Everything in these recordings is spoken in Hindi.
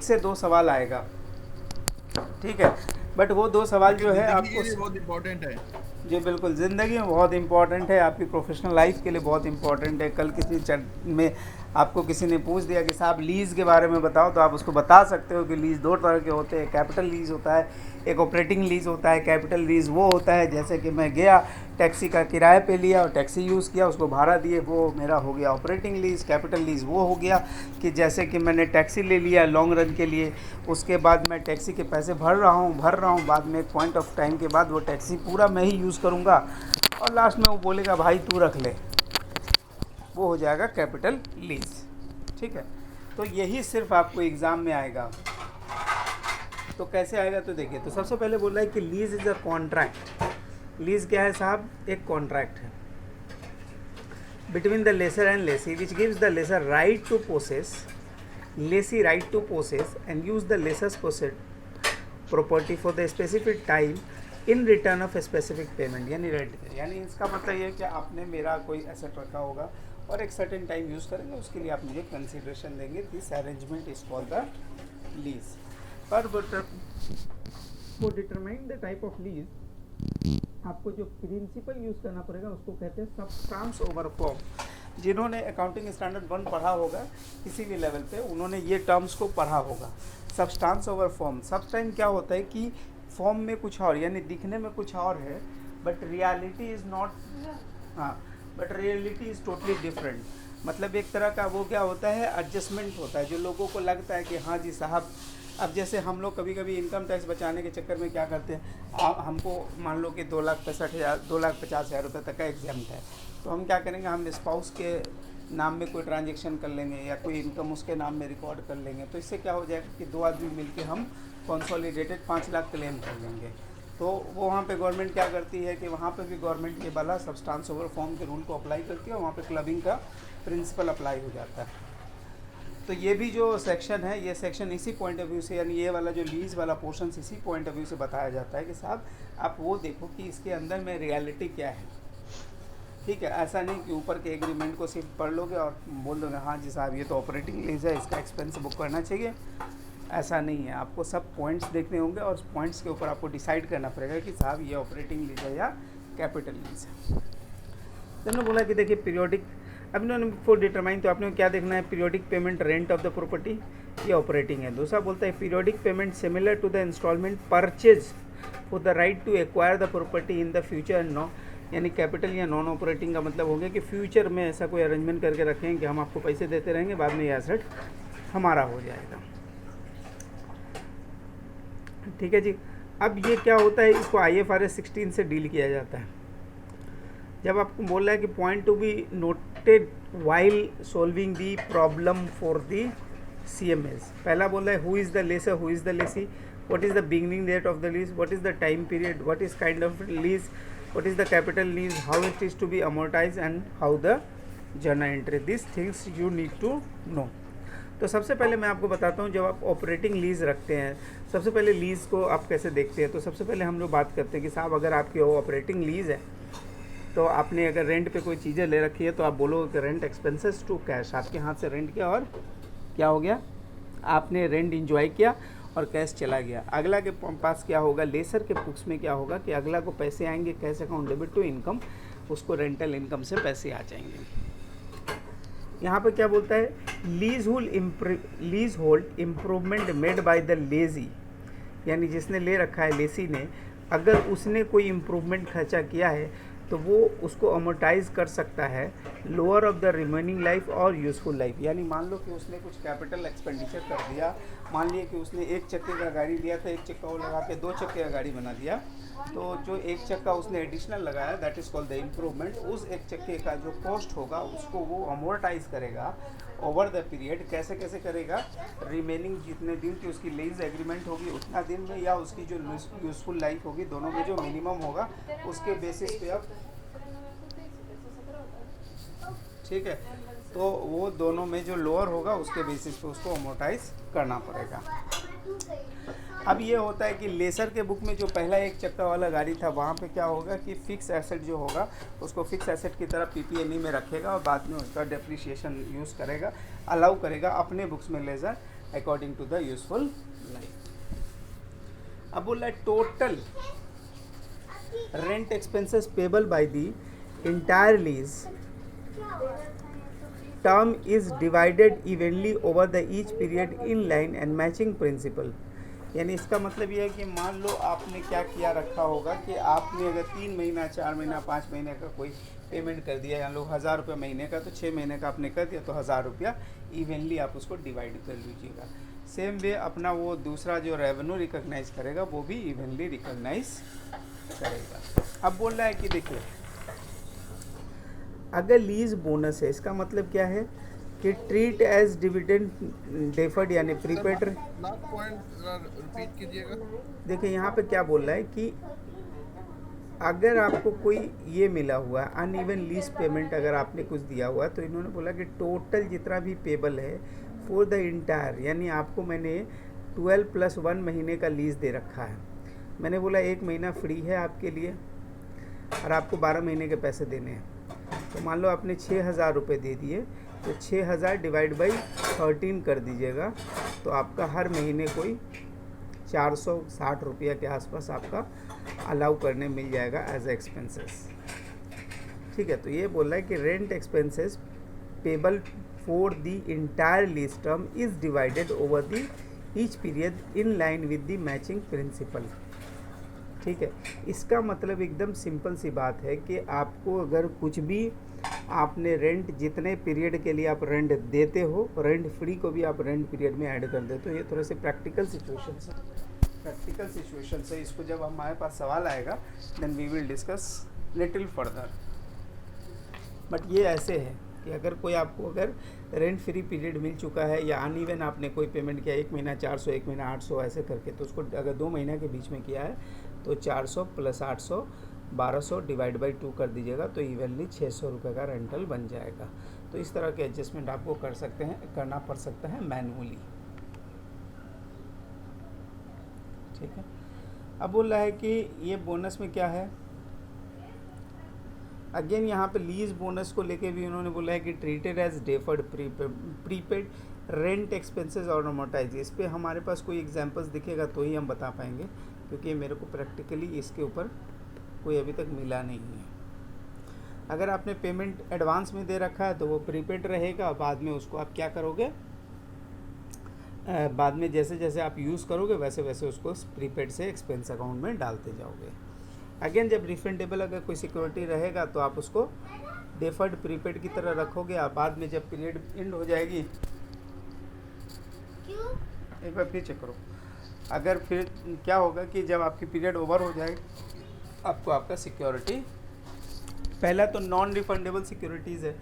से 2 सवाल आएगा, ठीक है। बट वो 2 सवाल लेकिन जो है जिंदगी के आपको लिए बहुत इंपॉर्टेंट है। जी बिल्कुल, ज़िंदगी में बहुत इम्पॉर्टेंट है, आपकी प्रोफेशनल लाइफ के लिए बहुत इम्पॉर्टेंट है। कल किसी में आपको किसी ने पूछ दिया कि साहब लीज़ के बारे में बताओ, तो आप उसको बता सकते हो कि लीज़ 2 तरह के होते हैं। कैपिटल लीज़ होता है, एक ऑपरेटिंग लीज़ होता है। कैपिटल लीज़ वो होता है जैसे कि मैं गया टैक्सी का किराए पे लिया और टैक्सी यूज़ किया, उसको भाड़ा दिए, वो मेरा हो गया ऑपरेटिंग लीज़। कैपिटल लीज़ वो हो गया कि जैसे कि मैंने टैक्सी ले लिया लॉन्ग रन के लिए, उसके बाद मैं टैक्सी के पैसे भर रहा हूँ, बाद में एक पॉइंट ऑफ टाइम के बाद वो टैक्सी पूरा मैं ही यूज़ करूँगा और लास्ट में वो बोलेगा भाई तू रख ले, वो हो जाएगा कैपिटल लीज़, ठीक है। तो यही सिर्फ आपको एग्ज़ाम में आएगा। तो कैसे आएगा, तो देखिए, तो सबसे पहले बोल रहा है कि lease is a contract. Lease क्या है साहब, एक कॉन्ट्रैक्ट है between the lessor and lessee which gives the lessor right to possess, lessee right to possess and use the lessor's possessed property for the specific time in return of specific payment, यानी रेंट। यानी इसका मतलब ये है कि आपने मेरा कोई एसेट रखा होगा और एक सर्टेन टाइम यूज़ करेंगे, उसके लिए आप मुझे कंसिडरेशन देंगे। This arrangement is called the lease. पर for determine the type of lease आपको जो प्रिंसिपल यूज़ करना पड़ेगा उसको कहते हैं सब्सटेंस ओवर फॉर्म। जिन्होंने अकाउंटिंग स्टैंडर्ड 1 पढ़ा होगा किसी भी लेवल पे, उन्होंने ये टर्म्स को पढ़ा होगा। Substance over form. सब टाइम क्या होता है कि फॉर्म में कुछ और, यानी दिखने में कुछ और है, बट रियलिटी इज़ नॉट, हाँ, but reality is totally different. मतलब एक तरह का वो क्या होता है, एडजस्टमेंट होता है। जो लोगों को लगता है कि हाँ जी साहब, अब जैसे हम लोग कभी कभी इनकम टैक्स बचाने के चक्कर में क्या करते हैं, हमको मान लो कि 2,50,000 रुपये तक का एग्जाम्प्ट है, तो हम क्या करेंगे, हम स्पाउस के नाम में कोई ट्रांजेक्शन कर लेंगे या कोई इनकम उसके नाम में रिकॉर्ड कर लेंगे। तो इससे क्या हो जाएगा कि 2 आदमी मिलके हम कंसोलिडेटेड 5 लाख क्लेम कर लेंगे। तो वो वहाँ पे गवर्नमेंट क्या करती है कि वहाँ पे भी गवर्नमेंट ये वाला सब्सटेंस ओवर फॉर्म के रूल को अप्लाई करती है और वहाँ पे क्लबिंग का प्रिंसिपल अप्लाई हो जाता है। तो ये भी जो सेक्शन है, ये सेक्शन इसी पॉइंट ऑफ व्यू से, यानी ये वाला जो लीज वाला पोर्शन इसी पॉइंट ऑफ व्यू से बताया जाता है कि साहब आप वो देखो कि इसके अंदर में रियलिटी क्या है, ठीक है। ऐसा नहीं कि ऊपर के एग्रीमेंट को सिर्फ पढ़ लोगे और बोल दोगे हाँ जी साहब ये तो ऑपरेटिंग लीज है, इसका एक्सपेंस बुक करना चाहिए। ऐसा नहीं है, आपको सब पॉइंट्स देखने होंगे और पॉइंट्स के ऊपर आपको डिसाइड करना पड़ेगा कि साहब ये ऑपरेटिंग लीज है या कैपिटल लीज है। तो हमने बोला कि देखिए पीरियोडिक, अब इन्होंने फॉर डिटरमाइन, तो आपने क्या देखना है, periodic payment rent of the property, ये ऑपरेटिंग है। दूसरा बोलता है periodic payment similar to the instalment purchase for the right to acquire the property in the future. No, यानी कैपिटल या नॉन ऑपरेटिंग का मतलब हो गया कि फ्यूचर में ऐसा कोई अरेंजमेंट करके रखें कि हम आपको पैसे देते रहेंगे, बाद में ये एसेट हमारा हो जाएगा, ठीक है जी। अब ये क्या होता है, इसको IFRS 16 से डील किया जाता है। जब आपको बोल रहा है कि point to be noted while solving the problem for the CMS, पहला बोल रहा है who is the lessor, who is the lessee, what is the beginning date of the lease, what is the time period, what is kind of lease, what is the capital lease, how it is to be amortise and how the journal entry, this things you need to know. तो सबसे पहले मैं आपको बताता हूँ, जब आप ऑपरेटिंग लीज़ रखते हैं, सबसे पहले लीज़ को आप कैसे देखते हैं। तो सबसे पहले हम लोग बात करते हैं कि साहब अगर आपकी ऑपरेटिंग लीज़ है, तो आपने अगर रेंट पे कोई चीज़ें ले रखी है, तो आप बोलोगे कि रेंट एक्सपेंसेस टू कैश, आपके हाथ से रेंट किया और क्या हो गया, आपने रेंट इंजॉय किया और कैश चला गया। अगला के पास क्या होगा, लेसर के बुक्स में क्या होगा कि अगला को पैसे आएंगे cash account debit to income, उसको रेंटल इनकम से पैसे आ जाएंगे। यहाँ पे क्या बोलता है, lease hold improvement made by the lessee, यानी जिसने ले रखा है लेसी ने, अगर उसने कोई इम्प्रूवमेंट खर्चा किया है तो वो उसको अमोर्टाइज कर सकता है lower of the remaining life और यूज़फुल लाइफ। यानी मान लो कि उसने कुछ कैपिटल एक्सपेंडिचर कर दिया, मान लिया कि उसने 1 चक्के का गाड़ी लिया था, 1 चक्का वो लगा के 2 चक्के का गाड़ी बना दिया, तो जो 1 चक्का उसने एडिशनल लगाया that is called the improvement. उस 1 चक्के का जो कॉस्ट होगा उसको वो अमोर्टाइज करेगा ओवर द पीरियड। कैसे कैसे करेगा, रिमेनिंग जितने दिन की उसकी लीज एग्रीमेंट होगी उतना दिन में, या उसकी जो यूज़फुल लाइफ होगी, दोनों में जो मिनिमम होगा उसके बेसिस पे अब, ठीक है, तो वो दोनों में जो लोअर होगा उसके बेसिस पे उसको अमोर्टाइज करना पड़ेगा। अब ये होता है कि लेसर के बुक में जो पहला 1 चक्का वाला गाड़ी था, वहाँ पे क्या होगा कि फ़िक्स एसेट जो होगा उसको फ़िक्स एसेट की तरह PPNE में रखेगा और बाद में उसका डेप्रिसिएशन यूज़ करेगा, अलाउ करेगा अपने बुक्स में lessor. According to the useful life. अब बोला है total rent expenses payable by the entire lease term is divided evenly over the each period in line and matching principle। यानी इसका मतलब ये है कि मान लो आपने क्या किया रखा होगा कि आपने अगर 3 महीना 4 महीना 5 महीने का कोई पेमेंट कर दिया, या लोग 1000 रुपये महीने का, तो 6 महीने का आपने कर दिया, तो 1000 रुपया इवनली आप उसको डिवाइड कर लीजिएगा। सेम वे अपना वो दूसरा जो रेवेन्यू रिकॉग्नाइज करेगा वो भी इवनली रिकॉग्नाइज करेगा। अब बोल रहा है कि देखिए अगर लीज बोनस है, इसका मतलब क्या है कि ट्रीट एज डिविडेंड डेफर्ड यानी प्रीपेड। रिपीट कीजिएगा। देखिए यहाँ पे क्या बोल रहा है कि अगर आपको कोई ये मिला हुआ है अनइवन लीज पेमेंट, अगर आपने कुछ दिया हुआ है, तो इन्होंने बोला कि टोटल जितना भी पेबल है फॉर द इंटायर, यानी आपको मैंने 12+1 महीने का लीज दे रखा है। मैंने बोला 1 महीना फ्री है आपके लिए और आपको 12 महीने के पैसे देने हैं। तो मान लो आपने 6000 रुपये दे दिए, तो 6000 डिवाइड बाई 13 कर दीजिएगा, तो आपका हर महीने कोई 460 रुपया के आसपास आपका अलाउ करने मिल जाएगा एज एक्सपेंसेस। ठीक है, तो ये बोल रहा है कि rent expenses payable for the entire lease term is divided over the each period in line with the matching principal. ठीक है, इसका मतलब एकदम सिंपल सी बात है कि आपको अगर कुछ भी आपने रेंट जितने पीरियड के लिए आप रेंट देते हो, रेंट फ्री को भी आप रेंट पीरियड में ऐड कर देते हो। ये थोड़े से प्रैक्टिकल सिचुएशन है। इसको जब हमारे पास सवाल आएगा then we will discuss little further. But ये ऐसे है कि अगर कोई आपको अगर रेंट फ्री पीरियड मिल चुका है या अनइवन आपने कोई पेमेंट किया, 1 महीना 400 1 महीना 800 ऐसे करके, तो उसको अगर 2 महीने के बीच में किया है तो 400 + 800 1200 डिवाइड बाई 2 कर दीजिएगा, तो इवनली 600 रुपये का रेंटल बन जाएगा। तो इस तरह के एडजस्टमेंट आपको करना पड़ सकता है मैनुअली। ठीक है, अब बोल रहा है कि ये बोनस में क्या है, अगेन यहाँ पे लीज बोनस को लेके भी उन्होंने बोला है कि treated as deferred prepaid rent expenses और अमोर्टाइज। इस पर हमारे पास कोई एग्जांपल्स दिखेगा तो ही हम बता पाएंगे, क्योंकि मेरे को प्रैक्टिकली इसके ऊपर कोई अभी तक मिला नहीं है। अगर आपने पेमेंट एडवांस में दे रखा है तो वो प्रीपेड रहेगा, बाद में उसको आप क्या करोगे, बाद में जैसे जैसे आप यूज़ करोगे वैसे वैसे उसको प्रीपेड से एक्सपेंस अकाउंट में डालते जाओगे। अगेन जब रिफंडेबल अगर कोई सिक्योरिटी रहेगा तो आप उसको डेफर्ड प्रीपेड की तरह रखोगे। आप बाद में जब पीरियड एंड हो जाएगी, एक बार फिर चेक करो, अगर फिर क्या होगा कि जब आपकी पीरियड ओवर हो जाएगी आपको आपका सिक्योरिटी, पहला तो नॉन रिफंडेबल सिक्योरिटीज़ है,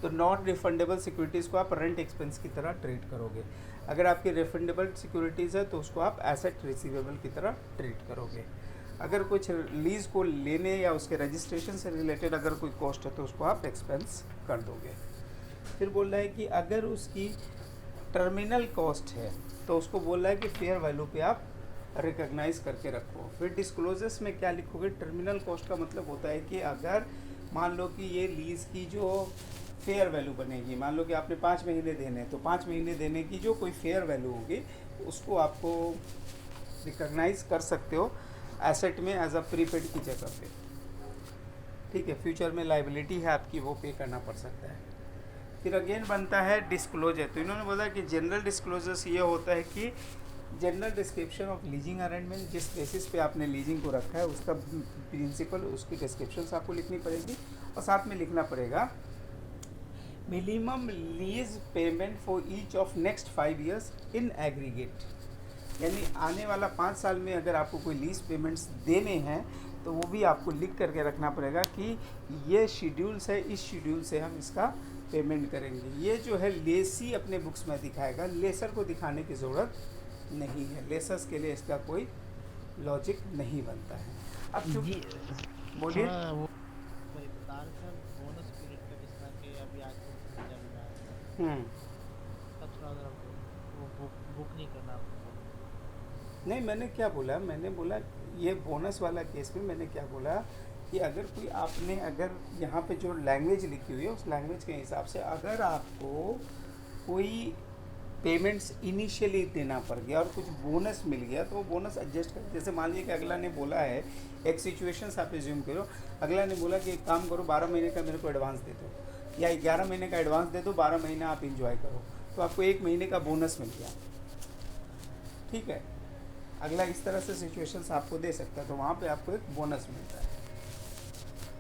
तो नॉन रिफंडेबल सिक्योरिटीज़ को आप रेंट एक्सपेंस की तरह ट्रीट करोगे। अगर आपकी रिफंडेबल सिक्योरिटीज़ है तो उसको आप एसेट रिसीवेबल की तरह ट्रीट करोगे। अगर कुछ लीज को लेने या उसके रजिस्ट्रेशन से रिलेटेड अगर कोई कॉस्ट है तो उसको आप एक्सपेंस कर दोगे। फिर बोल रहा है कि अगर उसकी टर्मिनल कॉस्ट है तो उसको बोल रहा है कि फेयर वैल्यू पे आप रिकॉग्नाइज करके रखो। फिर डिस्क्लोजर्स में क्या लिखोगे, टर्मिनल कॉस्ट का मतलब होता है कि अगर मान लो कि ये लीज़ की जो फेयर वैल्यू बनेगी, मान लो कि आपने 5 महीने देने हैं, तो 5 महीने देने की जो कोई फेयर वैल्यू होगी उसको आपको रिकॉग्नाइज कर सकते हो एसेट में एज अ प्रीपेड की जगह पे। ठीक है, फ्यूचर में लाइबिलिटी है आपकी, वो पे करना पड़ सकता है। फिर अगेन बनता है डिस्क्लोजर। तो इन्होंने बोला कि जनरल डिस्क्लोजर्स ये होता है कि general description of leasing arrangement, जिस बेसिस पे आपने लीजिंग को रखा है उसका प्रिंसिपल, उसकी डिस्क्रिप्शंस आपको लिखनी पड़ेगी, और साथ में लिखना पड़ेगा minimum lease payment for each of next 5 years in aggregate. यानी आने वाला 5 साल में अगर आपको कोई लीज पेमेंट्स देने हैं तो वो भी आपको लिख करके रखना पड़ेगा कि ये शेड्यूल्स है, इस शेड्यूल से हम इसका पेमेंट करेंगे। ये जो है लेसी अपने बुक्स में दिखाएगा, लेसर को दिखाने की ज़रूरत नहीं है, लेसर्स के लिए इसका कोई लॉजिक नहीं बनता है। अब चूँकि बोलिए बुक नहीं करना आपको। नहीं, मैंने क्या बोला, मैंने बोला ये बोनस वाला केस में मैंने क्या बोला कि अगर कोई आपने अगर यहाँ पे जो लैंग्वेज लिखी हुई है उस लैंग्वेज के हिसाब से अगर आपको कोई पेमेंट्स इनिशियली देना पड़ गया और कुछ बोनस मिल गया, तो वो बोनस एडजस्ट कर, जैसे मान लीजिए कि अगला ने बोला है, एक सिचुएशन आप एज्यूम करो, अगला ने बोला कि एक काम करो 12 महीने का मेरे को एडवांस दे दो या 11 महीने का एडवांस दे दो, 12 महीना आप इंजॉय करो, तो आपको 1 महीने का बोनस मिल गया, ठीक है। अगला इस तरह से सिचुएशंस आपको दे सकता है, तो वहाँ पे आपको एक बोनस मिलता है।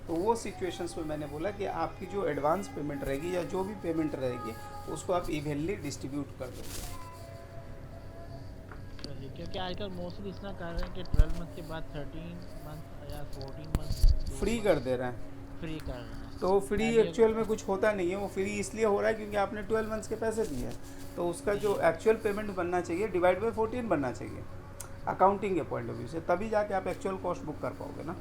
तो वो सिचुएशंस में मैंने बोला कि आपकी जो एडवांस पेमेंट रहेगी या जो भी पेमेंट रहेगी उसको आप इवेनली डिस्ट्रीब्यूट कर दोगे। चलिए, क्योंकि आजकल मोस्टली इतना कर रहे हैं कि 12 मंथ के बाद 13 मंथ या 14 मंथ फ्री कर दे रहे हैं, फ्री कर रहे हैं। तो फ्री And ये एक्चुअल में कुछ होता नहीं है, वो फ्री इसलिए हो रहा है क्योंकि आपने 12 मंथ्स के पैसे दिए हैं, तो उसका जो एक्चुअल पेमेंट बनना चाहिए डिवाइड बाई 14 बनना चाहिए अकाउंटिंग के पॉइंट ऑफ व्यू से, तभी जाके आप एक्चुअल कॉस्ट बुक कर पाओगे ना।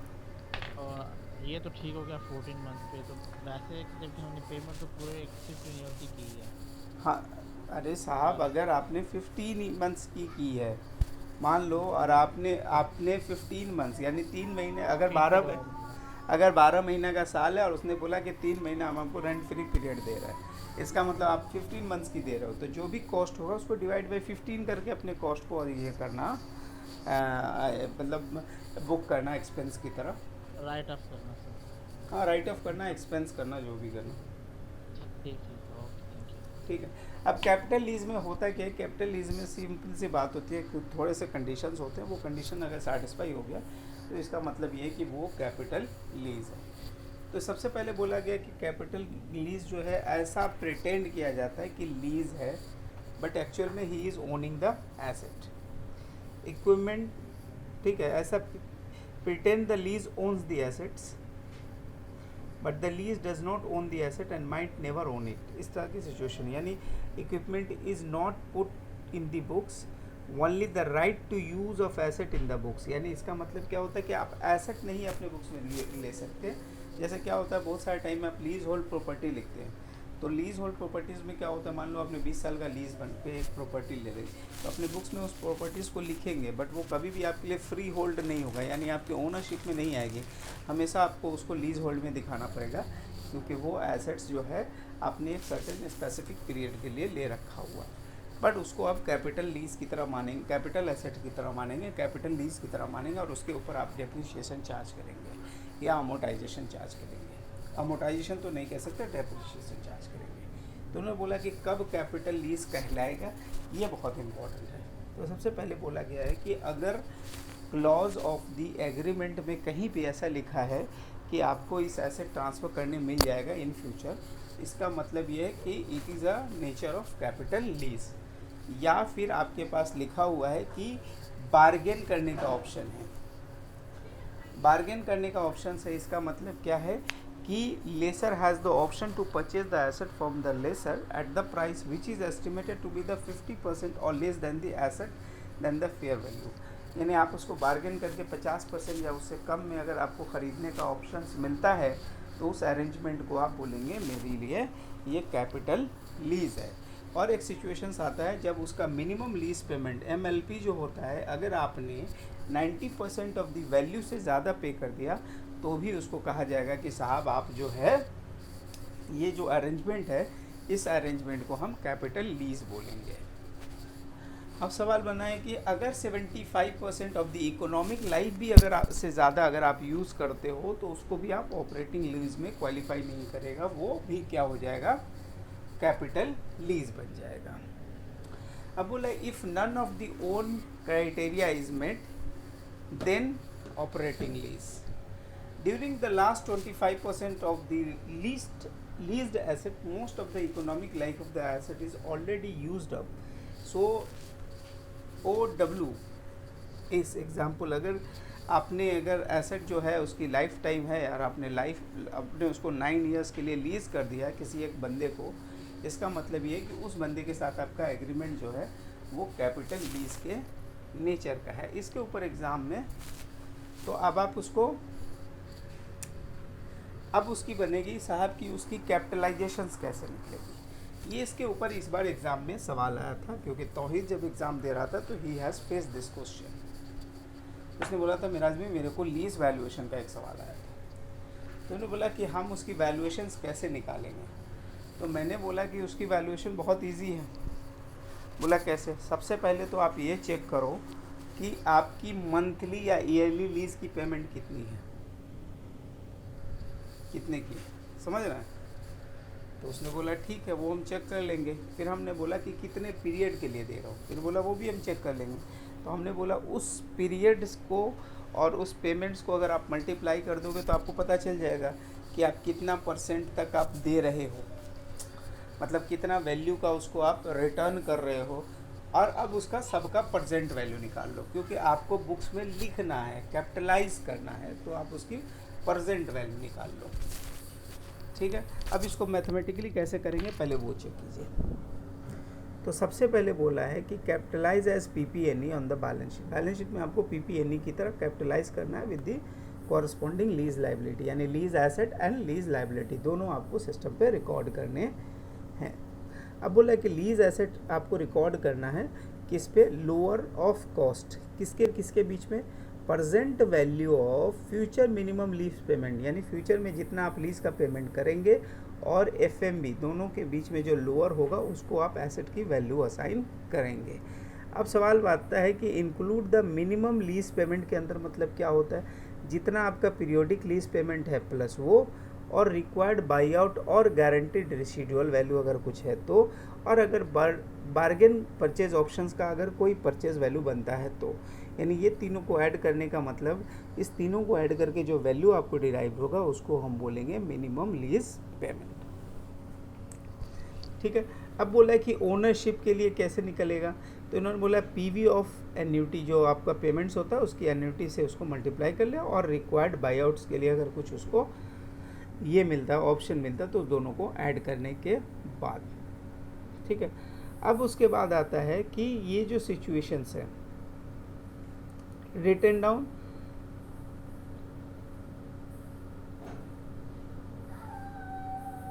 और ये तो ठीक हो गया 14 मंथ पे, तो वैसे जबकि हमने पेमेंट तो पूरे सिर्फ रिन्यूअल की है। हाँ, अरे साहब अगर आपने 15 मंथ्स की है, मान लो, और आपने आपने 15 मंथ्स यानी 3 महीने, अगर 12 महीने का साल है और उसने बोला कि 3 महीना हम आपको रेंट फ्री पीरियड दे रहा है, इसका मतलब आप 15 मंथ्स की दे रहे हो, तो जो भी कॉस्ट होगा उसको डिवाइड बाई 15 करके अपने कॉस्ट को ये करना, मतलब बुक करना एक्सपेंस की तरह। राइट ऑफ करना सर। हाँ, राइट ऑफ करना, एक्सपेंस करना, जो भी करना, ठीक ठीक, ओके, थैंक यू। ठीक है। अब कैपिटल लीज में होता क्या है, कैपिटल लीज में सिंपल सी बात होती है कि थोड़े से कंडीशंस होते हैं, वो कंडीशन अगर सेटिस्फाई हो गया तो इसका मतलब ये है कि वो कैपिटल लीज है। तो सबसे पहले बोला गया कि कैपिटल लीज जो है ऐसा प्रिटेंड किया जाता है कि लीज है, बट एक्चुअल में he is owning the asset, equipment, ठीक है। ऐसा pretend the lease owns the assets but the lease does not own the asset and might never own it, इस तरह की सिचुएशन, यानी equipment is not put in the books, only the right to use of asset in the books, यानी इसका मतलब क्या होता है कि आप एसेट नहीं अपने बुक्स में ले सकते। जैसे क्या होता है, बहुत सारे टाइम में आप लीज होल्ड प्रॉपर्टी लिखते हैं, तो लीज होल्ड प्रॉपर्टीज़ में क्या होता है, मान लो आपने 20 साल का लीज बन पे एक प्रॉपर्टी ले ली, तो अपने बुक्स में उस प्रॉपर्टीज़ को लिखेंगे, बट वो कभी भी आपके लिए फ्री होल्ड नहीं होगा, यानी आपके ओनरशिप में नहीं आएगी, हमेशा आपको उसको लीज होल्ड में दिखाना पड़ेगा, क्योंकि वो एसेट्स जो है आपने एक सर्टेन स्पेसिफिक पीरियड के लिए ले रखा हुआ, बट उसको आप कैपिटल लीज की तरह मानेंगे, कैपिटल एसेट की तरह मानेंगे, कैपिटल लीज की तरह मानेंगे, और उसके ऊपर आप डेप्रिसिएशन चार्ज करेंगे या अमोर्टाइजेशन चार्ज करेंगे। अमोर्टाइजेशन तो नहीं कह सकते, डेप्रिसिएशन चार्ज करेंगे। तो उन्होंने बोला कि कब कैपिटल लीज कहलाएगा, ये बहुत इंपॉर्टेंट है। तो सबसे पहले बोला गया है कि अगर क्लॉज ऑफ द एग्रीमेंट में कहीं भी ऐसा लिखा है कि आपको इस एसेट ट्रांसफ़र करने मिल जाएगा इन फ्यूचर, इसका मतलब ये है कि it is a nature of capital lease, या फिर आपके पास लिखा हुआ है कि बार्गेन करने का ऑप्शन है। बार्गेन करने का ऑप्शन से इसका मतलब क्या है कि lessor has the option to purchase the asset from the lessor at the price which is estimated to be the 50% और less than the asset than the fair value, यानी आप उसको बार्गेन करके 50% या उससे कम में अगर आपको ख़रीदने का ऑप्शन मिलता है, तो उस अरेंजमेंट को आप बोलेंगे मेरे लिए ये कैपिटल लीज है। और एक सिचुएशंस आता है जब उसका मिनिमम लीज पेमेंट MLP जो होता है, अगर आपने 90% ऑफ द वैल्यू से ज़्यादा पे कर दिया, तो भी उसको कहा जाएगा कि साहब आप जो है ये जो अरेंजमेंट है, इस अरेंजमेंट को हम कैपिटल लीज बोलेंगे। अब सवाल बना है कि अगर 75% ऑफ द इकोनॉमिक लाइफ भी अगर से ज़्यादा अगर आप यूज़ करते हो, तो उसको भी आप ऑपरेटिंग लीज में क्वालिफाई नहीं करेगा, वो भी क्या हो जाएगा, कैपिटल लीज बन जाएगा। अब बोला if none of the own criteria is met then operating lease. During the last 25% of the leased asset, most of the economic life of the asset is already used up. So OW इस एग्जाम्पल, अगर आपने अगर एसेट जो है उसकी लाइफ टाइम है और आपने उसको 9 इयर्स के लिए लीज़ कर दिया किसी एक बंदे को, इसका मतलब ये है कि उस बंदे के साथ आपका एग्रीमेंट जो है वो कैपिटल लीज के नेचर का है। इसके ऊपर एग्ज़ाम में तो अब आप उसको अब उसकी बनेगी साहब की उसकी कैपिटलाइजेशंस कैसे निकलेगी, ये इसके ऊपर इस बार एग्ज़ाम में सवाल आया था, क्योंकि तौहीद जब एग्ज़ाम दे रहा था तो he has face this question. उसने बोला था मिराज में मेरे को लीज वैल्यूएशन का एक सवाल आया था, तो उन्होंने बोला कि हम उसकी वैल्यूएशंस कैसे निकालेंगे, तो मैंने बोला कि उसकी वैल्यूएशन बहुत ईजी है। बोला कैसे? सबसे पहले तो आप ये चेक करो कि आपकी मंथली या ईयरली लीज की पेमेंट कितनी है, कितने की, समझ रहे हैं? तो उसने बोला ठीक है, वो हम चेक कर लेंगे। फिर हमने बोला कि कितने पीरियड के लिए दे रहा हूँ, फिर बोला वो भी हम चेक कर लेंगे। तो हमने बोला उस पीरियड्स को और उस पेमेंट्स को अगर आप मल्टीप्लाई कर दोगे तो आपको पता चल जाएगा कि आप कितना % तक आप दे रहे हो, मतलब कितना वैल्यू का उसको आप रिटर्न कर रहे हो। और अब उसका सबका प्रेजेंट वैल्यू निकाल लो, क्योंकि आपको बुक्स में लिखना है, कैपिटलाइज करना है, तो आप उसकी प्रेजेंट वैल्यू निकाल लो। ठीक है, अब इसको मैथमेटिकली कैसे करेंगे पहले वो चेक कीजिए। तो सबसे पहले बोला है कि capitalise as PP&E on the balance sheet. Balance sheet में आपको PP&E की तरह कैपिटलाइज करना है with the corresponding lease liability, यानी lease asset and lease liability दोनों आपको सिस्टम पे रिकॉर्ड करने हैं। अब बोला है कि लीज एसेट आपको रिकॉर्ड करना है किस पे? Lower of cost. किसके किसके बीच में? Present value of future minimum lease payment, यानी फ्यूचर में जितना आप लीज का पेमेंट करेंगे और FMB दोनों के बीच में जो लोअर होगा उसको आप एसेट की वैल्यू असाइन करेंगे। अब सवाल आता है कि include the minimum lease payment के अंदर मतलब क्या होता है? जितना आपका पीरियोडिक लीज पेमेंट है प्लस वो, और रिक्वायर्ड बाई आउट और गारंटीड रेसिडुअल वैल्यू अगर कुछ है तो, और अगर बार्गेन परचेज ऑप्शंस का अगर कोई परचेज वैल्यू बनता है तो, यानी ये तीनों को ऐड करने का मतलब इस तीनों को ऐड करके जो वैल्यू आपको डिराइव होगा उसको हम बोलेंगे मिनिमम लीज पेमेंट। ठीक है, अब बोला है कि ओनरशिप के लिए कैसे निकलेगा? तो इन्होंने बोला PV ऑफ एन्यूटी, जो आपका पेमेंट्स होता है उसकी एन्यूटी से उसको मल्टीप्लाई कर लिया, और रिक्वायर्ड बाई आउट्स के लिए अगर कुछ उसको ये मिलता है, ऑप्शन मिलता है, तो दोनों को ऐड करने के बाद। ठीक है, अब उसके बाद आता है कि ये जो सिचुएशंस है, written down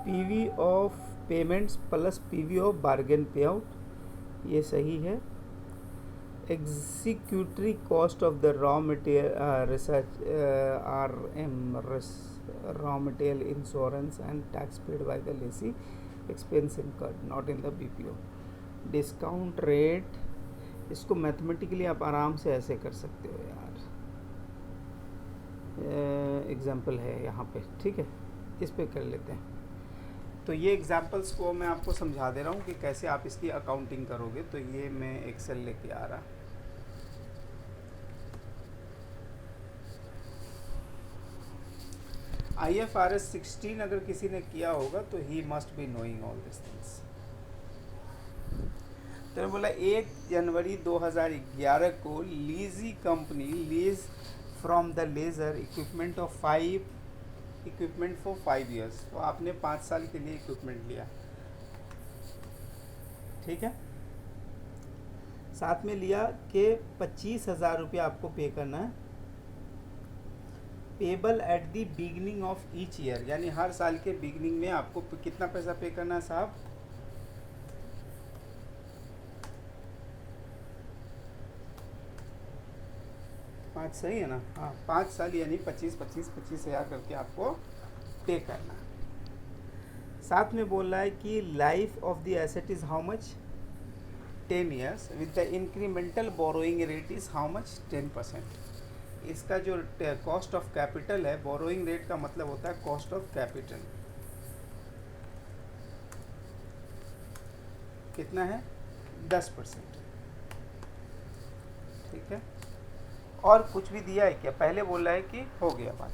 PV of payments plus PV of bargain pay out, ये सही है। Executory cost of the raw material research raw material insurance and tax paid by the lessee, expense incurred not in the BPO। Discount rate, इसको मैथमेटिकली आप आराम से ऐसे कर सकते हो यार, एग्जाम्पल है यहाँ पे। ठीक है, इस पे कर लेते हैं। तो ये एग्जाम्पल्स को मैं आपको समझा दे रहा हूँ कि कैसे आप इसकी अकाउंटिंग करोगे। तो ये मैं एक्सेल लेके आ रहा, IFRS 16 अगर किसी ने किया होगा तो ही must be knowing all this things. तो बोला 1 जनवरी 2011 को lessee company lease from the lessor equipment of 5 equipment for 5 years. तो आपने 5 साल के लिए इक्विपमेंट लिया, ठीक है। साथ में लिया कि 25,000 रुपया आपको पे करना है, payable at the beginning of each year, यानी हर साल के बिगनिंग में आपको कितना पैसा पे करना है साहब? 5, सही है ना? हाँ, 5 साल यानी 25,000 करके आपको पे करना है। साथ में बोल रहा है कि life of the asset is how much? 10 years with the incremental borrowing rate is how much? 10%। इसका जो कॉस्ट ऑफ कैपिटल है, बोरोइंग रेट का मतलब होता है कॉस्ट ऑफ कैपिटल, कितना है? 10%। ठीक है, और कुछ भी दिया है क्या? पहले बोला है कि हो गया बात,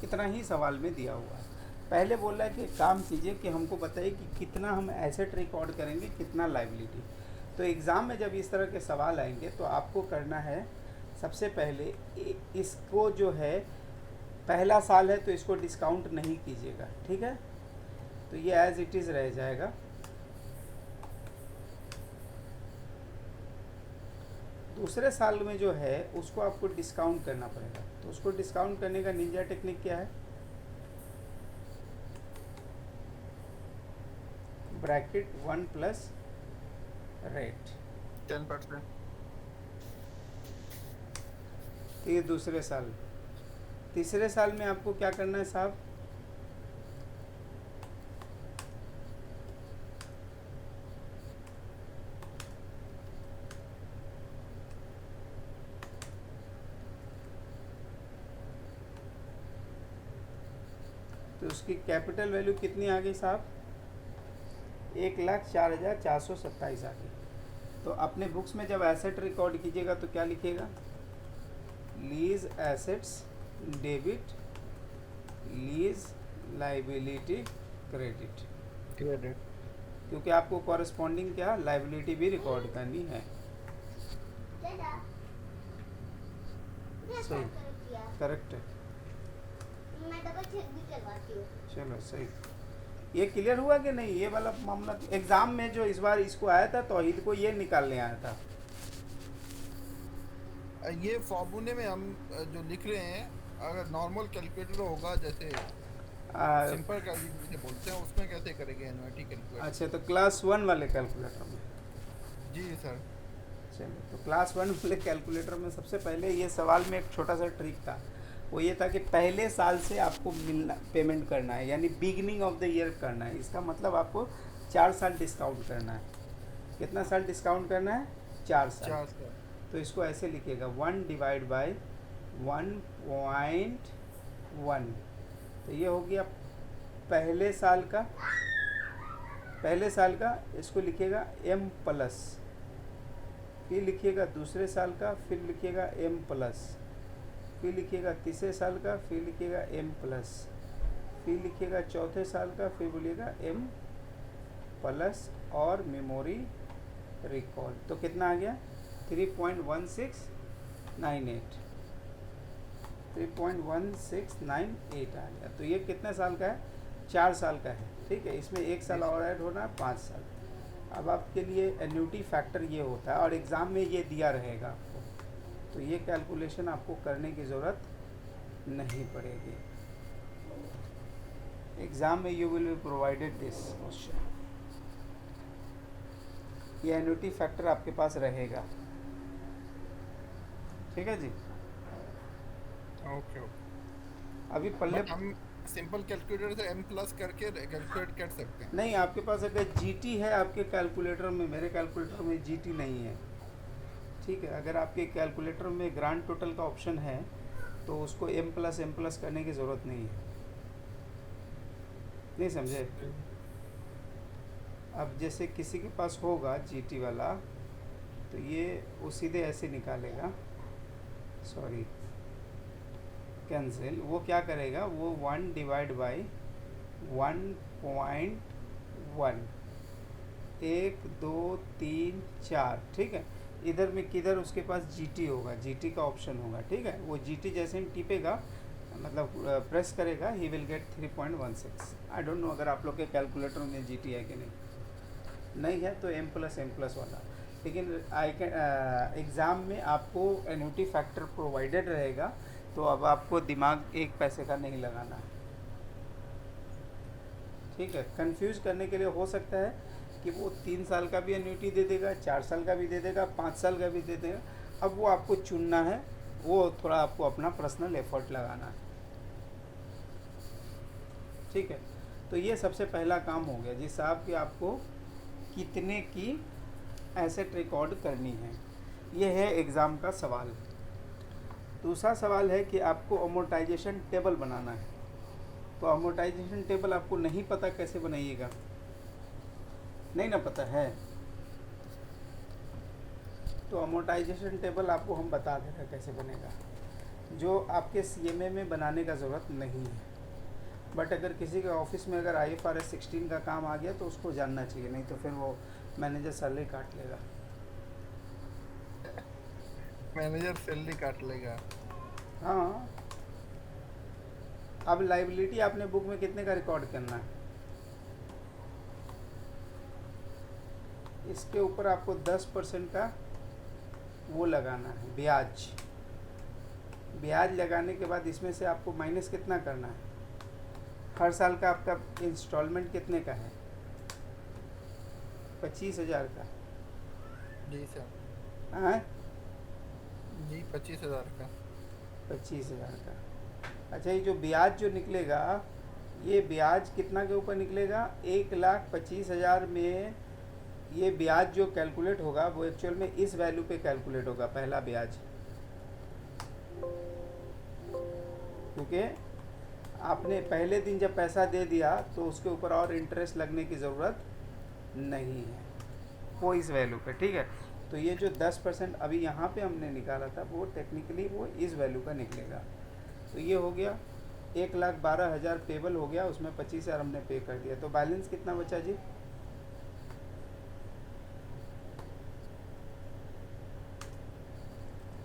इतना ही सवाल में दिया हुआ है। पहले बोला है कि काम कीजिए कि हमको बताइए कि कितना हम एसेट रिकॉर्ड करेंगे, कितना लायबिलिटी। तो एग्ज़ाम में जब इस तरह के सवाल आएंगे तो आपको करना है सबसे पहले इसको जो है, पहला साल है तो इसको डिस्काउंट नहीं कीजिएगा, ठीक है। तो ये एज इट इज़ रह जाएगा। दूसरे साल में जो है उसको आपको डिस्काउंट करना पड़ेगा। तो उसको डिस्काउंट करने का निंजा टेक्निक क्या है? Bracket 1 plus rate 10%। ये दूसरे साल। तीसरे साल में आपको क्या करना है साहब? तो उसकी कैपिटल वैल्यू कितनी आ गई साहब? 1,04,427 आ गई। तो अपने बुक्स में जब एसेट रिकॉर्ड कीजिएगा तो क्या लिखिएगा? Lease assets debit, lease liability credit, credit. क्योंकि आपको कॉरेस्पॉन्डिंग क्या लाइबिलिटी भी रिकॉर्ड करनी है। सही, करेक्ट है। मैं डबल चेक भी करवाती हूँ। चलो सही। ये क्लियर हुआ कि नहीं? ये वाला मामला एग्जाम में जो इस बार इसको आया था तौहीद को ये निकालने आया था। ये फॉर्मूले में हम जो लिख रहे हैं, अगर नॉर्मल कैलकुलेटर होगा जैसे सिंपल कैलकुलेटर बोलते हैं, उसमें कैसे करेंगे एनुअलिटी कैलकुलेटर? अच्छा, तो क्लास 1 वाले कैलकुलेटर में। जी सर। चलिए, तो क्लास 1 वाले कैलकुलेटर में सबसे पहले ये सवाल में एक छोटा सा ट्रिक था। वो ये था कि पहले साल से आपको मिलना पेमेंट करना है, यानी बिगनिंग ऑफ द ईयर करना है। इसका मतलब आपको 4 साल डिस्काउंट करना है। कितना साल डिस्काउंट करना है? 4 साल। 4 साल। तो इसको ऐसे लिखिएगा 1 डिवाइड बाई 1.1। तो ये हो गया पहले साल का। पहले साल का इसको लिखिएगा m प्लस, फिर लिखिएगा दूसरे साल का, फिर लिखिएगा m प्लस, फिर लिखिएगा तीसरे साल का, फिर लिखिएगा m प्लस, फिर लिखिएगा चौथे साल का, फिर बोलिएगा m प्लस और मेमोरी रिकॉल। तो कितना आ गया? 3.1698 3.1698 आ गया। तो ये कितने साल का है? 4 साल का है। ठीक है, इसमें 1 साल और ऐड होना है, 5 साल। अब आपके लिए एन्युटी फैक्टर ये होता है और एग्ज़ाम में ये दिया रहेगा आपको, तो ये कैलकुलेशन आपको करने की ज़रूरत नहीं पड़ेगी। एग्ज़ाम में you will be provided this question. ये एन्युटी फैक्टर आपके पास रहेगा। ठीक है जी। ओके। अभी पल्ले हम सिंपल कैलकुलेटर से m प्लस करके कैलकुलेट कर सकते हैं? नहीं, आपके पास अगर जीटी है आपके कैलकुलेटर में, मेरे कैलकुलेटर में जीटी नहीं है। ठीक है, अगर आपके कैलकुलेटर में ग्रांड टोटल का ऑप्शन है तो उसको m प्लस करने की ज़रूरत नहीं है। नहीं समझे? अब जैसे किसी के पास होगा जीटी वाला तो ये वो सीधे ऐसे निकालेगा, सॉरी कैंसिल। वो क्या करेगा? वो 1 डिवाइड बाई 1.1, 1 2 3 4। ठीक है, इधर में किधर उसके पास जीटी होगा, जीटी का ऑप्शन होगा। ठीक है, वो जीटी जैसे ही टिपेगा, मतलब प्रेस करेगा, he will get 3.16। I don't know अगर आप लोग के कैलकुलेटर में जीटी है कि नहीं है तो m प्लस वाला। लेकिन एग्ज़ाम में आपको एन्युटी फैक्टर प्रोवाइडेड रहेगा, तो अब आपको दिमाग 1 पैसे का नहीं लगाना है। ठीक है, कंफ्यूज करने के लिए हो सकता है कि वो 3 साल का भी एन्युटी दे देगा, 4 साल का भी दे देगा, 5 साल का भी दे देगा। अब वो आपको चुनना है, वो थोड़ा आपको अपना पर्सनल एफर्ट लगाना है। ठीक है, तो ये सबसे पहला काम हो गया जिस साहब कि आपको कितने की एसेट रिकॉर्ड करनी है। ये है एग्ज़ाम का सवाल। दूसरा सवाल है कि आपको अमोर्टाइजेशन टेबल बनाना है। तो अमोर्टाइजेशन टेबल आपको नहीं पता, कैसे बनाइएगा? नहीं ना पता है तो अमोर्टाइजेशन टेबल आपको हम बता देंगे कैसे बनेगा, जो आपके सीएमए में बनाने का ज़रूरत नहीं है। बट अगर किसी के ऑफिस में अगर IFRS 16 का काम आ गया तो उसको जानना चाहिए, नहीं तो फिर वो मैनेजर सैलरी काट लेगा। मैनेजर सैलरी काट लेगा। हाँ, अब लाइबिलिटी आपने बुक में कितने का रिकॉर्ड करना है, इसके ऊपर आपको 10% का वो लगाना है, ब्याज। ब्याज लगाने के बाद इसमें से आपको माइनस कितना करना है? हर साल का आपका इंस्टॉलमेंट कितने का है? 25,000 का। जी सर। हाँ, जी 25,000 का। 25,000 का। अच्छा, ये जो ब्याज जो निकलेगा, ये ब्याज कितना के ऊपर निकलेगा? 1,25,000 में ये ब्याज जो कैलकुलेट होगा वो एक्चुअल में इस वैल्यू पे कैलकुलेट होगा, पहला ब्याज। क्योंकि आपने पहले दिन जब पैसा दे दिया तो उसके ऊपर और इंटरेस्ट लगने की ज़रूरत नहीं है वो इस वैल्यू पे, ठीक है। तो ये जो 10% अभी यहाँ पे हमने निकाला था वो टेक्निकली वो इस वैल्यू का निकलेगा। तो ये हो गया 1,12,000 पेबल हो गया, उसमें 25,000 हमने पे कर दिया। तो बैलेंस कितना बचा जी?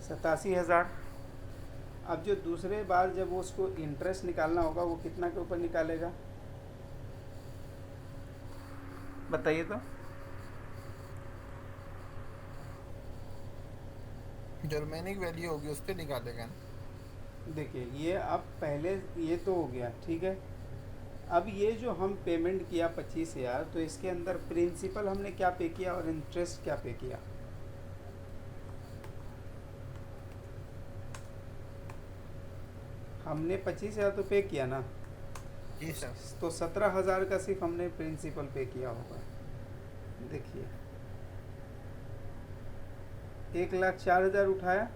87,000। अब जो दूसरे बार जब वो उसको इंटरेस्ट निकालना होगा वो कितना के ऊपर निकालेगा बताइए तो। जो रिमेनिंग वैल्यू होगी उस पर निकालेगा। देखिए ये अब पहले ये तो हो गया, ठीक है। अब ये जो हम पेमेंट किया 25,000, तो इसके अंदर प्रिंसिपल हमने क्या पे किया और इंटरेस्ट क्या पे किया? हमने 25,000 तो पे किया ना, जी सर। तो 17,000 का सिर्फ हमने प्रिंसिपल पे किया होगा। देखिए 1,04,000 उठाया,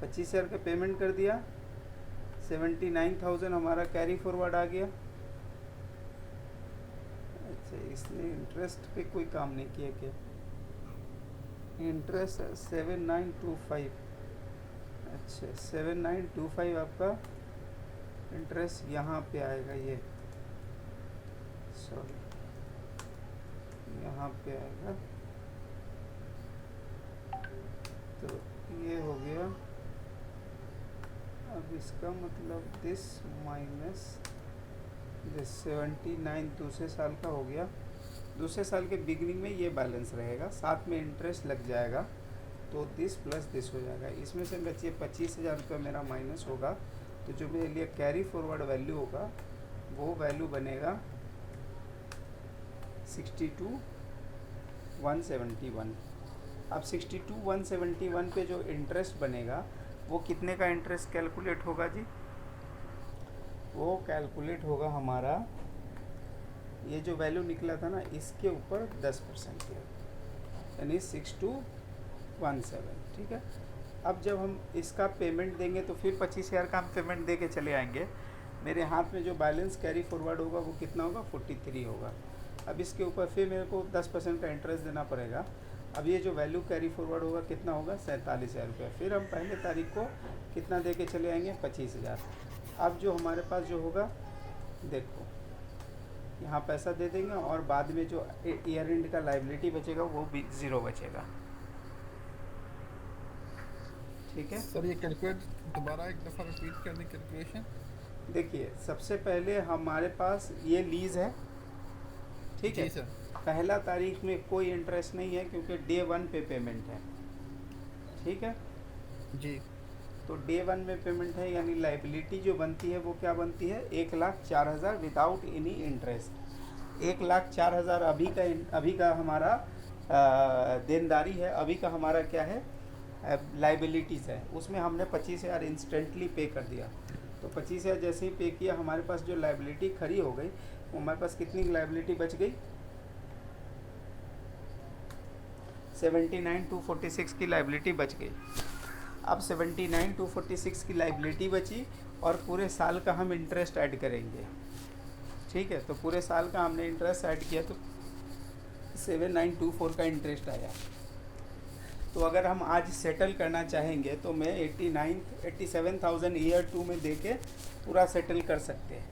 25,000 का पेमेंट कर दिया, 79,000 हमारा कैरी फॉरवर्ड आ गया। अच्छा इसने इंटरेस्ट पे कोई काम नहीं किया क्या? इंटरेस्ट 7925, अच्छा 7925 आपका इंटरेस्ट यहाँ पे आएगा, ये सॉरी यहाँ पे आएगा। तो ये हो गया। अब इसका मतलब दिस माइनस दिस 79 दूसरे साल का हो गया। दूसरे साल के बिगनिंग में ये बैलेंस रहेगा, साथ में इंटरेस्ट लग जाएगा, तो दिस प्लस दिस हो जाएगा। इसमें से बचिए 25,000 रुपये मेरा माइनस होगा, तो जो मेरे लिए कैरी फॉरवर्ड वैल्यू होगा वो वैल्यू बनेगा 62,171। अब 62,171 पे जो इंटरेस्ट बनेगा वो कितने का इंटरेस्ट कैलकुलेट होगा जी? वो कैलकुलेट होगा हमारा, ये जो वैल्यू निकला था ना इसके ऊपर 10% के, यानी 6217, ठीक है। अब जब हम इसका पेमेंट देंगे तो फिर 25,000 का हम पेमेंट दे के चले आएंगे। मेरे हाथ में जो बैलेंस कैरी फॉरवर्ड होगा वो कितना होगा? 43 होगा। अब इसके ऊपर फिर मेरे को 10% का इंटरेस्ट देना पड़ेगा। अब ये जो वैल्यू कैरी फॉरवर्ड होगा कितना होगा? 47,000 रुपये। फिर हम पहले तारीख को कितना दे के चले आएंगे? 25,000। अब जो हमारे पास जो होगा, देखो यहाँ पैसा दे देंगे और बाद में जो ईयर एंड का लाइबिलिटी बचेगा वो भी 0 बचेगा, ठीक है। सर ये कैलकुलेट दोबारा एक दफ़ा रिपीट करने कैलकुलेशन। देखिए सबसे पहले हमारे पास ये लीज़ है, ठीक है। जी सर। पहला तारीख में कोई इंटरेस्ट नहीं है क्योंकि डे 1 पे पेमेंट है, ठीक है। जी। तो डे 1 में पेमेंट है, यानी लाइबिलिटी जो बनती है वो क्या बनती है? 1,04,000 विदाउट एनी इंटरेस्ट। 1,04,000 अभी का हमारा देनदारी है, अभी का हमारा क्या है? लाइबिलिटीज़ है। उसमें हमने 25,000 इंस्टेंटली पे कर दिया। तो 25,000 जैसे ही पे किया हमारे पास जो लाइबिलिटी खड़ी हो गई, हमारे पास कितनी लाइबिलिटी बच गई? 79,246 की लाइबिलिटी बच गई। अब 79,246 की लाइबिलिटी बची और पूरे साल का हम इंटरेस्ट ऐड करेंगे, ठीक है। तो पूरे साल का हमने इंटरेस्ट ऐड किया तो 7,924 का इंटरेस्ट आया। तो अगर हम आज सेटल करना चाहेंगे तो मैं 87,000 ईयर 2 में दे के पूरा सेटल कर सकते हैं,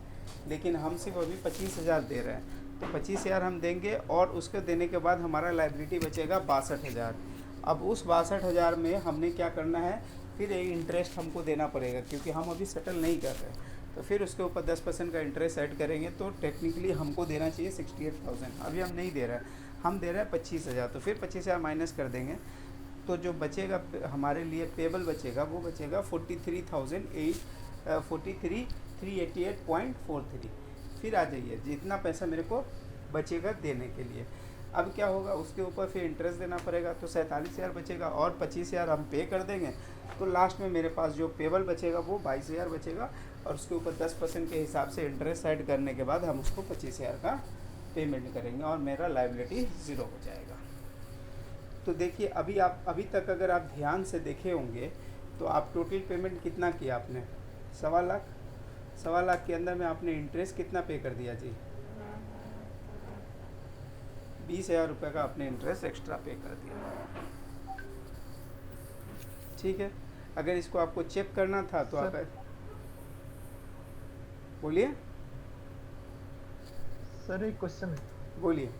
लेकिन हम सिर्फ अभी 25,000 दे रहे हैं। तो 25,000 हम देंगे और उसके देने के बाद हमारा लाइबिलिटी बचेगा 62,000। अब उस 62,000 में हमने क्या करना है? फिर एक इंटरेस्ट हमको देना पड़ेगा क्योंकि हम अभी सेटल नहीं कर रहे। तो फिर उसके ऊपर 10% का इंटरेस्ट ऐड करेंगे तो टेक्निकली हमको देना चाहिए 68,000। अभी हम नहीं दे रहे हैं, हम दे रहे हैं 25,000। तो फिर 25,000 माइनस कर देंगे तो जो बचेगा हमारे लिए पेबल बचेगा वो बचेगा 43,388.43। फिर आ जाइए जितना पैसा मेरे को बचेगा देने के लिए। अब क्या होगा? उसके ऊपर फिर इंटरेस्ट देना पड़ेगा, तो 47,000 बचेगा और 25,000 हम पे कर देंगे। तो लास्ट में मेरे पास जो पेबल बचेगा वो 22,000 बचेगा और उसके ऊपर 10% के हिसाब से इंटरेस्ट ऐड करने के बाद हम उसको 25,000 का पेमेंट करेंगे और मेरा लाइबिलिटी 0 हो जाएगा। तो देखिए अभी तक अगर आप ध्यान से देखे होंगे तो आप टोटल पेमेंट कितना किया आपने? 1.25 लाख। 1.25 लाख के अंदर में आपने इंटरेस्ट कितना पे कर दिया जी? 20,000 रुपये का आपने इंटरेस्ट एक्स्ट्रा पे कर दिया। ठीक है, अगर इसको आपको चेक करना था तो आप बोलिए। सर एक क्वेश्चन है। बोलिए।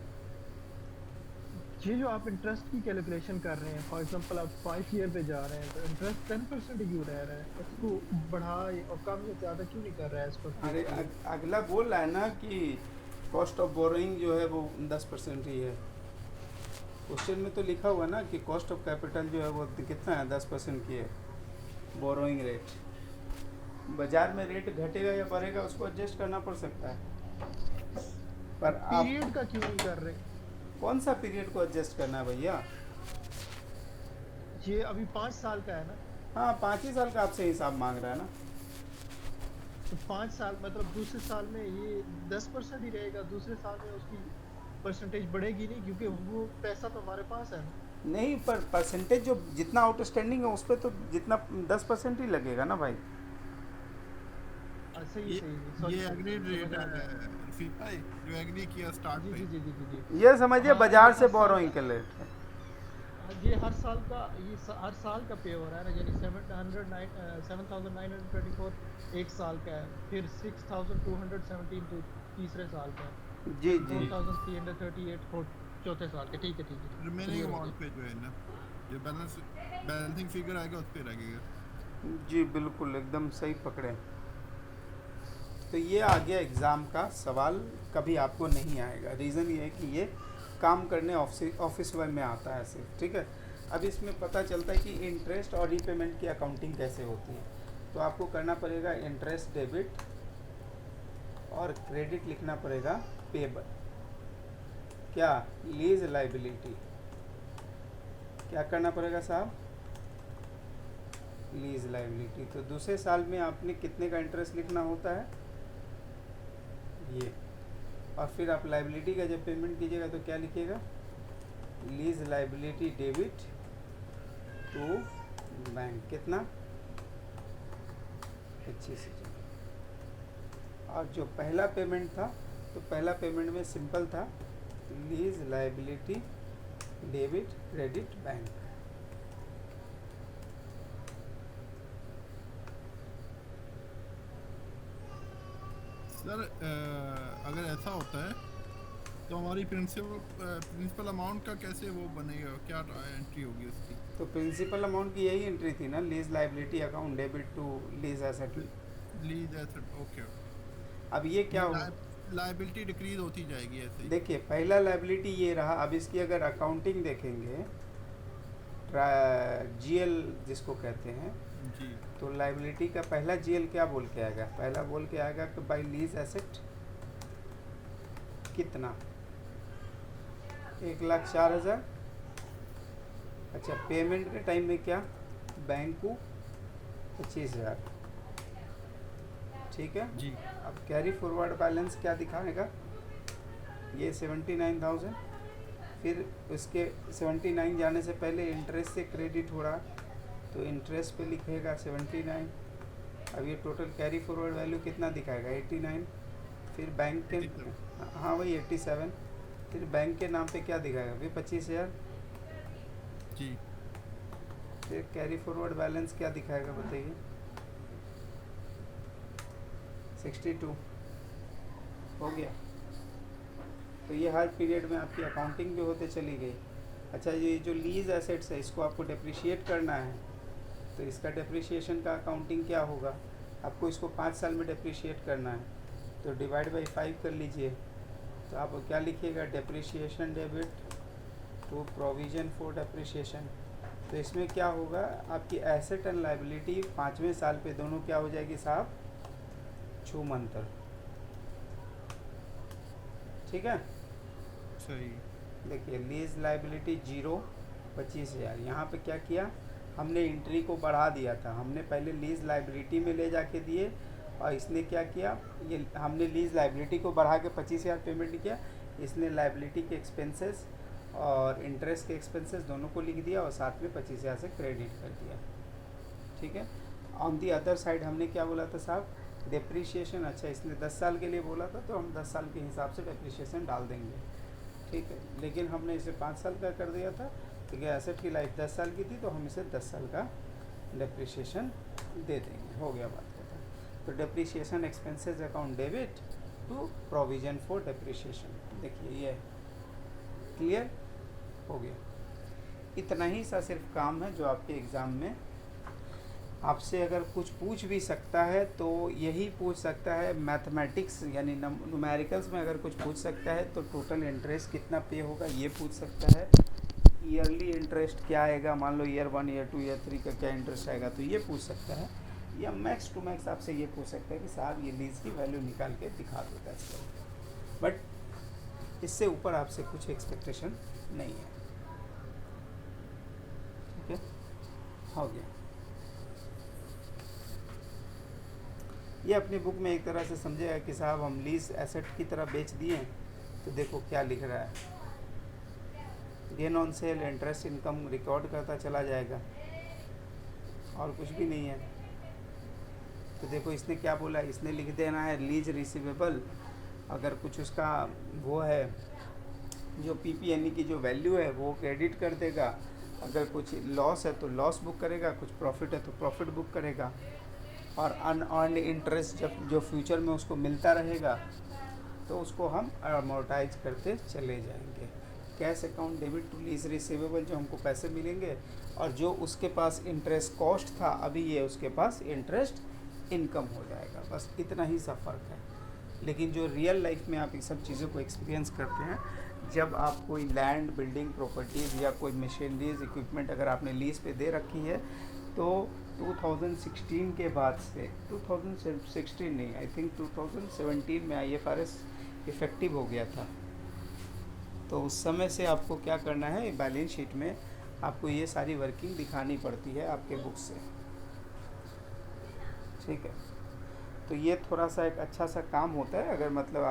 ये जो आप इंटरेस्ट की कैलकुलेशन कर रहे हैं, फॉर एग्जांपल आप 5 ईयर पे जा रहे हैं तो इंटरेस्ट 10% क्यों रह रहा है? इसको बढ़ाए और कम या ज़्यादा क्यों नहीं कर रहा है इस पर? अरे अगला बोल रहा है ना कि कॉस्ट ऑफ बोरोइंग जो है वो 10% ही है। क्वेश्चन में तो लिखा हुआ ना कि कॉस्ट ऑफ कैपिटल जो है वो कितना है, 10% की है बोरोइंग रेट। बाजार में रेट घटेगा या बढ़ेगा उसको एडजस्ट करना पड़ सकता है, पर आप पीरियड का क्यों नहीं कर रहे? कौन सा पीरियड को एडजस्ट करना है भैया? ये अभी 5 साल का है ना, हाँ 5 ही साल का आपसे हिसाब मांग रहा है ना। तो 5 साल मतलब दूसरे साल में ये 10% ही रहेगा, दूसरे साल में उसकी परसेंटेज बढ़ेगी नहीं, क्योंकि वो पैसा तो हमारे पास है ना। नहीं, पर परसेंटेज जो जितना आउटस्टैंडिंग है उस पर तो जितना 10% ही लगेगा ना भाई। सही सही ये एग्रीड रेट है रफीक भाई, जो एग्री किया स्टार्ट जी पे। जी जी जी जी जी। ये समझिए हाँ, बाजार ये से हर साल बोरोइंग का- के रेट। ये हर साल का, हर साल का पे हो रहा है ना, यानी 7,924 एक साल का है, फिर 6,217 तो तीसरे साल का है, जी फिर जी 4,338 चौथे साल का। ठीक है रिमेनिंग Clear हो अमाउंट पे जो है ना, जो बैलेंसिंग फिगर आएगा उस पे लगेगा। जी, बिल्कुल एकदम सही पकड़े। तो ये आ गया एग्ज़ाम का सवाल, कभी आपको नहीं आएगा। रीज़न ये है कि ये काम करने ऑफिस वर्क में आता है सिर्फ। ठीक है, अब इसमें पता चलता है कि इंटरेस्ट और रीपेमेंट की अकाउंटिंग कैसे होती है। तो आपको करना पड़ेगा इंटरेस्ट डेबिट और क्रेडिट लिखना पड़ेगा पेबल। क्या? Lease liability. क्या करना पड़ेगा साहब? Lease liability. तो दूसरे साल में आपने कितने का इंटरेस्ट लिखना होता है? ये। और फिर आप लाइबिलिटी का जब पेमेंट कीजिएगा तो क्या लिखिएगा? Lease liability debit to bank. कितना? 25,000। और जो पहला पेमेंट था तो पहला पेमेंट में सिंपल था, lease liability debit credit bank. Sir अगर ऐसा होता है तो हमारी प्रिंसिपल अमाउंट का कैसे वो बनेगा, क्या एंट्री होगी उसकी? तो प्रिंसिपल अमाउंट की यही एंट्री थी ना, lease liability account debit to lease asset. Lease asset, okay. अब ये क्या होगा? लायबिलिटी डिक्रीज होती जाएगी ऐसे ही। देखिए पहला लाइबिलिटी ये रहा। अब इसकी अगर अकाउंटिंग देखेंगे, जीएल जिसको कहते हैं, जी तो लाइबिलिटी का पहला जीएल क्या बोल के आएगा? पहला बोल के आएगा कि बाई लीज एसेट कितना? 1,04,000। अच्छा, पेमेंट के टाइम में क्या? बैंक को 25,000। ठीक है। जी अब कैरी फॉरवर्ड बैलेंस क्या दिखाएगा? ये 79,000। फिर उसके 79 जाने से पहले इंटरेस्ट से क्रेडिट हो रहा, तो इंटरेस्ट पे लिखेगा 79। अब ये टोटल कैरी फॉरवर्ड वैल्यू कितना दिखाएगा? 89। फिर बैंक के, हाँ वही 87। फिर बैंक के नाम पे क्या दिखाएगा? फिर 25,000। जी फिर कैरी फॉरवर्ड बैलेंस क्या दिखाएगा बताइए? 62 हो गया। तो ये हर पीरियड में आपकी अकाउंटिंग भी होते चली गई। अच्छा, ये जो लीज एसेट्स है इसको आपको डेप्रिशिएट करना है, तो इसका डेप्रिशिएशन का अकाउंटिंग क्या होगा? आपको इसको 5 साल में डेप्रिशिएट करना है, तो डिवाइड बाई 5 कर लीजिए। तो आप क्या लिखिएगा? Depreciation debit to provision for depreciation. तो इसमें क्या होगा? आपकी एसेट एंड लाइबिलिटी 5वें साल पे दोनों क्या हो जाएगी साहब? छूमंतर। ठीक है। सही। देखिए लीज लाइबिलिटी 0, 25,000। यहाँ पे क्या किया हमने? एंट्री को बढ़ा दिया था। हमने पहले लीज लाइबिलिटी में ले जाके दिए, और इसने क्या किया? ये हमने लीज लाइबिलिटी को बढ़ा के 25,000 पेमेंट किया। इसने लाइबिलिटी के एक्सपेंसेस और इंटरेस्ट के एक्सपेंसेस दोनों को लिख दिया और साथ में 25,000 से क्रेडिट कर दिया। ठीक है। ऑन दी अदर साइड हमने क्या बोला था साहब? डेप्रिशिएशन, अच्छा इसने 10 साल के लिए बोला था तो हम 10 साल के हिसाब से डेप्रिशिएशन डाल देंगे, ठीक है। लेकिन हमने इसे 5 साल का कर दिया था क्योंकि एसेट की लाइफ 10 साल की थी, तो हम इसे 10 साल का डेप्रिशिएशन दे देंगे, हो गया बात खत्म। तो depreciation expenses account debit to provision for depreciation, देखिए ये क्लियर हो गया। इतना ही सा सिर्फ काम है जो आपके एग्ज़ाम में आपसे अगर कुछ पूछ भी सकता है तो यही पूछ सकता है, मैथमेटिक्स यानी न्यूमेरिकल्स में अगर कुछ पूछ सकता है तो टोटल इंटरेस्ट कितना पे होगा ये पूछ सकता है, ईयरली इंटरेस्ट क्या आएगा, मान लो ईयर 1 ईयर 2 ईयर 3 का क्या इंटरेस्ट आएगा तो ये पूछ सकता है, या मैक्स टू मैक्स आपसे ये पूछ सकता है कि साहब ये लीज़ की वैल्यू निकाल के दिखा दो, दैट्स ऑल। बट इससे ऊपर आपसे कुछ एक्सपेक्टेशन नहीं है, ठीक है, हो गया। ये अपनी बुक में एक तरह से समझेगा कि साहब हम लीज एसेट की तरह बेच दिए, तो देखो क्या लिख रहा है, gain on sale interest income record करता चला जाएगा और कुछ भी नहीं है। तो देखो इसने क्या बोला, इसने लिख देना है लीज रिसीवेबल, अगर कुछ उसका वो है जो पीपीएनई की जो वैल्यू है वो क्रेडिट कर देगा, अगर कुछ लॉस है तो लॉस बुक करेगा, कुछ प्रॉफिट है तो प्रॉफिट बुक करेगा, और अनअर्न्ड इंटरेस्ट जब जो फ्यूचर में उसको मिलता रहेगा तो उसको हम अमोर्टाइज करते चले जाएंगे। Cash account debit to lease receivable, जो हमको पैसे मिलेंगे, और जो उसके पास इंटरेस्ट कॉस्ट था अभी ये उसके पास इंटरेस्ट इनकम हो जाएगा, बस इतना ही सा फ़र्क है। लेकिन जो रियल लाइफ में आप इन सब चीज़ों को एक्सपीरियंस करते हैं, जब आप कोई लैंड बिल्डिंग प्रॉपर्टीज़ या कोई मशीनरीज इक्विपमेंट अगर आपने लीज पे दे रखी है तो 2016 के बाद से 2016 नहीं, आई थिंक 2017 में IFRS इफ़ेक्टिव हो गया था, तो उस समय से आपको क्या करना है, बैलेंस शीट में आपको ये सारी वर्किंग दिखानी पड़ती है आपके बुक से, ठीक है। तो ये थोड़ा सा एक अच्छा सा काम होता है, अगर मतलब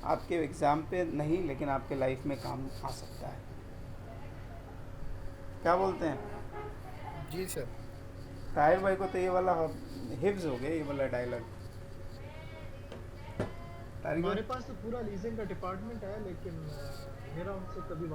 आपके एग्ज़ाम पे नहीं लेकिन आपके लाइफ में काम आ सकता है। क्या बोलते हैं जी सर। ताहिर भाई को तो ये वाला हिफ्ज हो गया, ये वाला डायलॉग। हमारे पास तो पूरा लीजिंग का डिपार्टमेंट है, लेकिन मेरा उनसे कभी